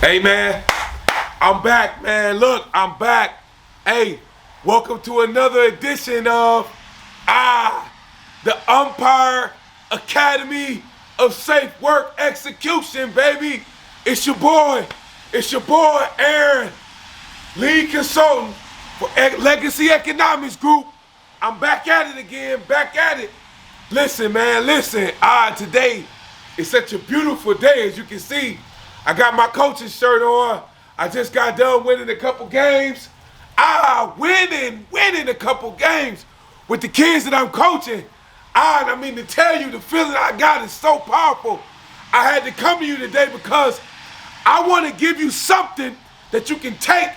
Hey man, I'm back, man. Look, I'm back. Hey, welcome to another edition of the Umpire Academy of Safe Work Execution, baby. It's your boy. It's your boy, Aaron, lead consultant for Legacy Economics Group. I'm back at it again, back at it. Listen, man, listen. Today is such a beautiful day, as you can see. I got my coaching shirt on. I just got done winning a couple games. Winning a couple games with the kids that I'm coaching. I mean, to tell you, the feeling I got is so powerful. I had to come to you today because I want to give you something that you can take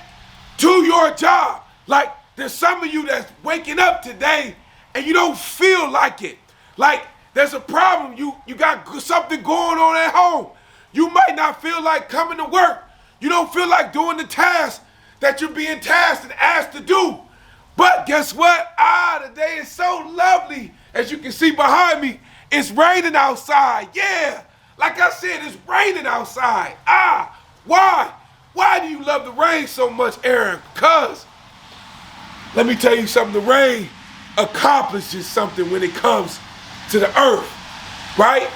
to your job. Like, there's some of you that's waking up today and you don't feel like it. Like, there's a problem. You got something going on at home. You might not feel like coming to work. You don't feel like doing the task that you're being tasked and asked to do. But guess what? The day is so lovely. As you can see behind me, it's raining outside. Yeah, like I said, it's raining outside. Why? Why do you love the rain so much, Aaron? Because, let me tell you something, the rain accomplishes something when it comes to the earth, right?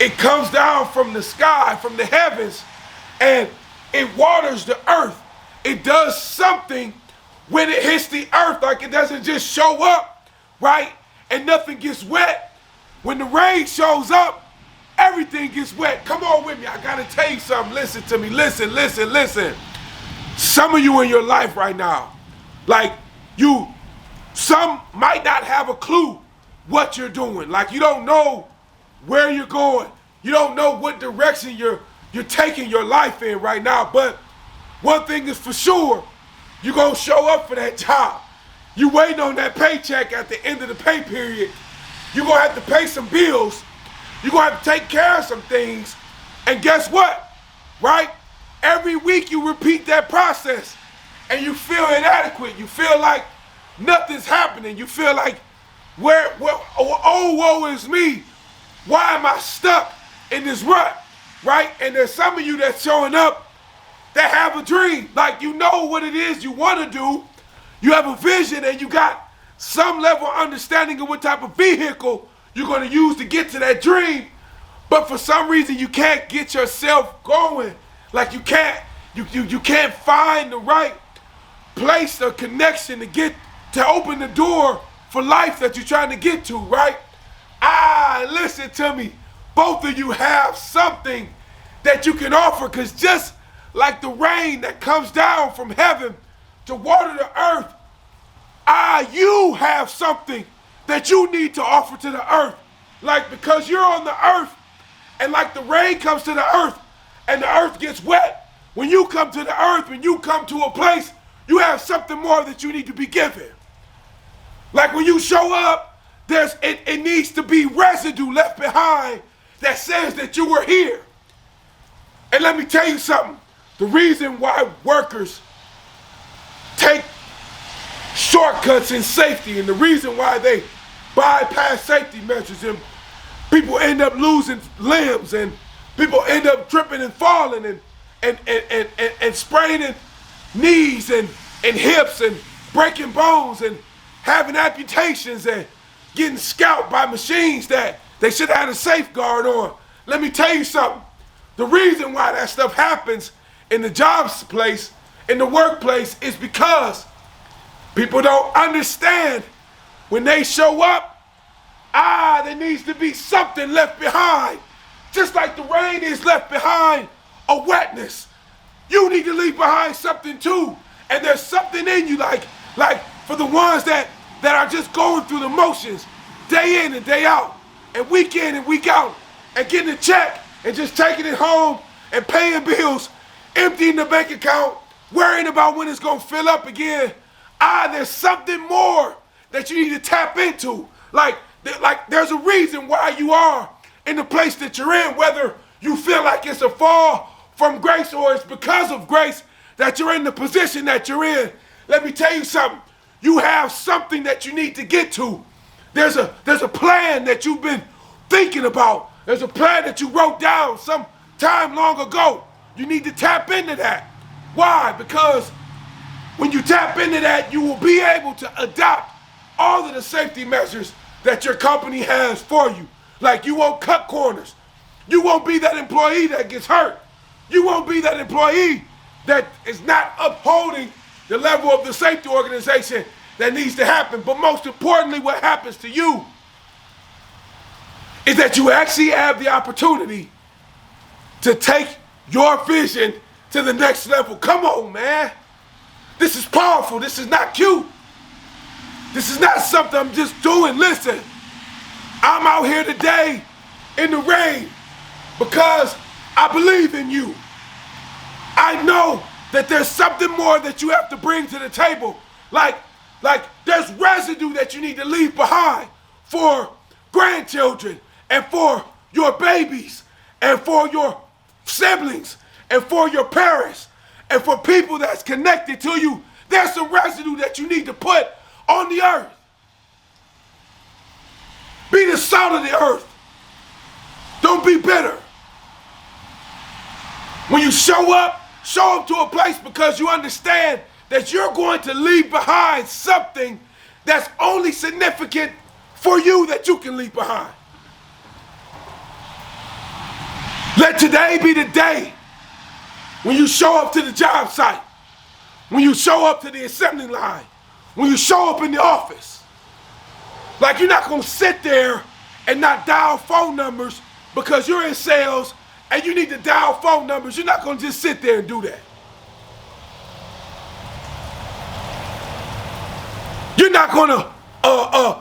It comes down from the sky, from the heavens, and it waters the earth. It does something when it hits the earth, like it doesn't just show up, right? And nothing gets wet. When the rain shows up, everything gets wet. Come on with me. I got to tell you something. Listen to me. Listen. Some of you in your life right now, like some might not have a clue what you're doing. Like, you don't know where you're going. You don't know what direction you're taking your life in right now. But one thing is for sure, you're going to show up for that job. You waiting on that paycheck at the end of the pay period. You're going to have to pay some bills. You're going to have to take care of some things. And guess what? Right? Every week you repeat that process and you feel inadequate. You feel like nothing's happening. You feel like, woe is me. Why am I stuck in this rut, right? And there's some of you that's showing up that have a dream. Like, you know what it is you want to do. You have a vision and you got some level of understanding of what type of vehicle you're going to use to get to that dream. But for some reason, you can't get yourself going. Like, you can't find the right place or connection to open the door for life that you're trying to get to, right? Listen to me. Both of you have something that you can offer, because just like the rain that comes down from heaven to water the earth, you have something that you need to offer to the earth. Like, because you're on the earth, and like the rain comes to the earth and the earth gets wet, when you come to the earth and you come to a place, you have something more that you need to be given. Like, when you show up, it needs to be residue left behind that says that you were here. And let me tell you something. The reason why workers take shortcuts in safety, and the reason why they bypass safety measures, and people end up losing limbs, and people end up tripping and falling and spraining knees and hips and breaking bones and having amputations and getting scalped by machines that they should have had a safeguard on. Let me tell you something. The reason why that stuff happens in the jobs place, in the workplace, is because people don't understand when they show up, there needs to be something left behind. Just like the rain is left behind a wetness. You need to leave behind something too. And there's something in you, like for the ones that are just going through the motions day in and day out, and week in and week out, and getting a check and just taking it home and paying bills, emptying the bank account, worrying about when it's going to fill up again. There's something more that you need to tap into. Like there's a reason why you are in the place that you're in, whether you feel like it's a fall from grace or it's because of grace that you're in the position that you're in. Let me tell you something. You have something that you need to get to. There's a plan that you've been thinking about. There's a plan that you wrote down some time long ago. You need to tap into that. Why? Because when you tap into that, you will be able to adopt all of the safety measures that your company has for you. Like you won't cut corners. You won't be that employee that gets hurt. You won't be that employee that is not upholding the level of the safety organization that needs to happen. But most importantly, what happens to you is that you actually have the opportunity to take your vision to the next level. Come on, man. This is powerful. This is not cute. This is not something I'm just doing. Listen, I'm out here today in the rain because I believe in you. I know that there's something more that you have to bring to the table. Like there's residue that you need to leave behind for grandchildren and for your babies and for your siblings and for your parents and for people that's connected to you. There's some residue that you need to put on the earth. Be the salt of the earth. Don't be bitter. When you show up to a place because you understand that you're going to leave behind something that's only significant for you that you can leave behind. Let today be the day when you show up to the job site, when you show up to the assembly line, when you show up in the office. Like you're not gonna sit there and not dial phone numbers because you're in sales and you need to dial phone numbers. You're not gonna just sit there and do that. You're not gonna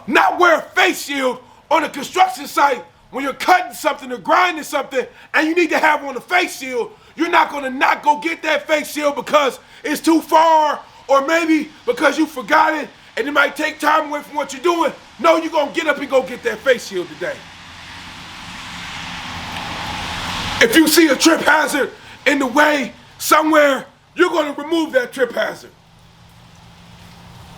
not wear a face shield on a construction site when you're cutting something or grinding something and you need to have on a face shield. You're not gonna not go get that face shield because it's too far or maybe because you forgot it and it might take time away from what you're doing. No, you're gonna get up and go get that face shield today. If you see a trip hazard in the way somewhere, you're gonna remove that trip hazard.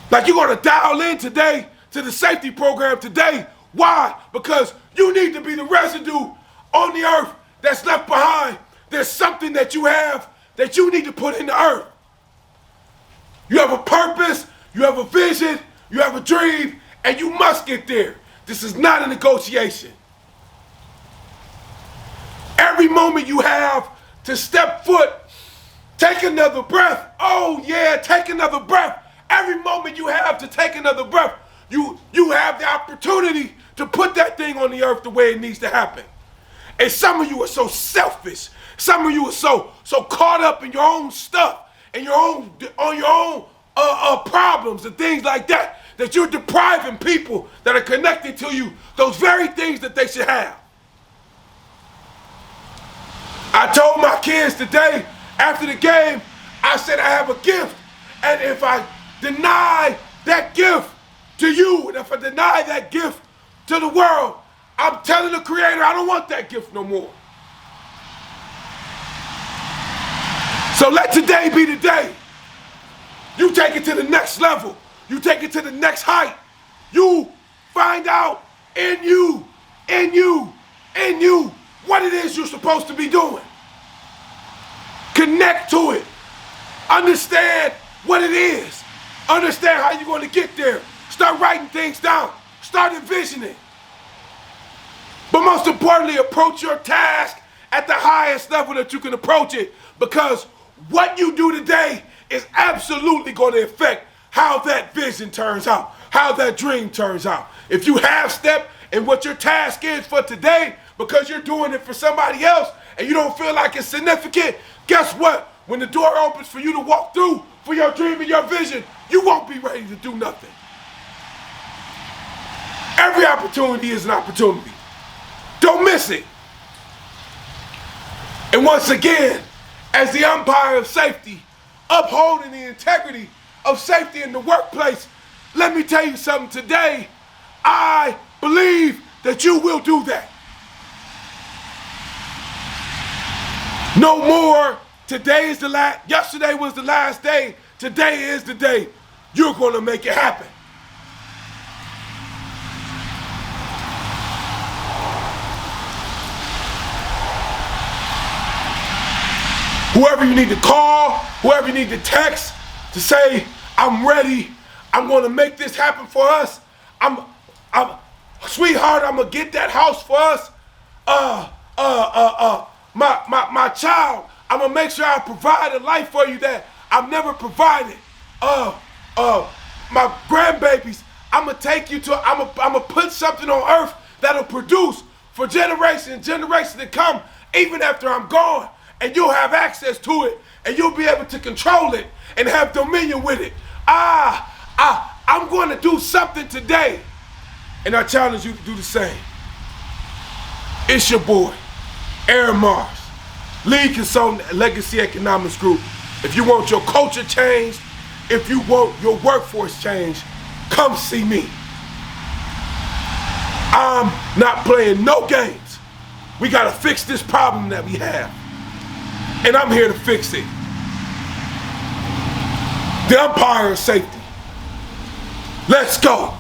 Like you're gonna dial in today to the safety program today. Why? Because you need to be the residue on the earth that's left behind. There's something that you have that you need to put in the earth. You have a purpose, you have a vision, you have a dream, and you must get there. This is not a negotiation. Every moment you have to step foot, take another breath. Oh yeah, take another breath. Every moment you have to take another breath, you have the opportunity to put that thing on the earth the way it needs to happen. And some of you are so selfish. Some of you are so caught up in your own stuff and your own problems and things like that you're depriving people that are connected to you those very things that they should have. I told my kids today after the game, I said I have a gift, and if I deny that gift to you, and if I deny that gift to the world, I'm telling the Creator I don't want that gift no more. So let today be the day. You take it to the next level. You take it to the next height. You find out in you, what it is you're supposed to be doing. Connect to it. Understand what it is. Understand how you're going to get there. Start writing things down. Start envisioning. But most importantly, approach your task at the highest level that you can approach it, because what you do today is absolutely going to affect how that vision turns out, how that dream turns out. If you half step in what your task is for today because you're doing it for somebody else and you don't feel like it's significant, guess what? When the door opens for you to walk through for your dream and your vision, you won't be ready to do nothing. Every opportunity is an opportunity. Don't miss it. And once again, as the umpire of safety, upholding the integrity of safety in the workplace, let me tell you something today. I believe that you will do that. No more. Today is the last. Yesterday was the last day. Today is the day. You're going to make it happen. Whoever you need to call, whoever you need to text to say, I'm ready, I'm gonna make this happen for us. Sweetheart, I'm gonna get that house for us. My child, I'm gonna make sure I provide a life for you that I've never provided. My grandbabies, I'm gonna take you to, I'm gonna put something on earth that'll produce for generations and generations to come, even after I'm gone. And you'll have access to it, and you'll be able to control it and have dominion with it. I'm going to do something today, and I challenge you to do the same. It's your boy, Aaron Mars, lead consultant at Legacy Economics Group. If you want your culture changed, if you want your workforce changed, come see me. I'm not playing no games. We got to fix this problem that we have. And I'm here to fix it. The umpire of safety. Let's go.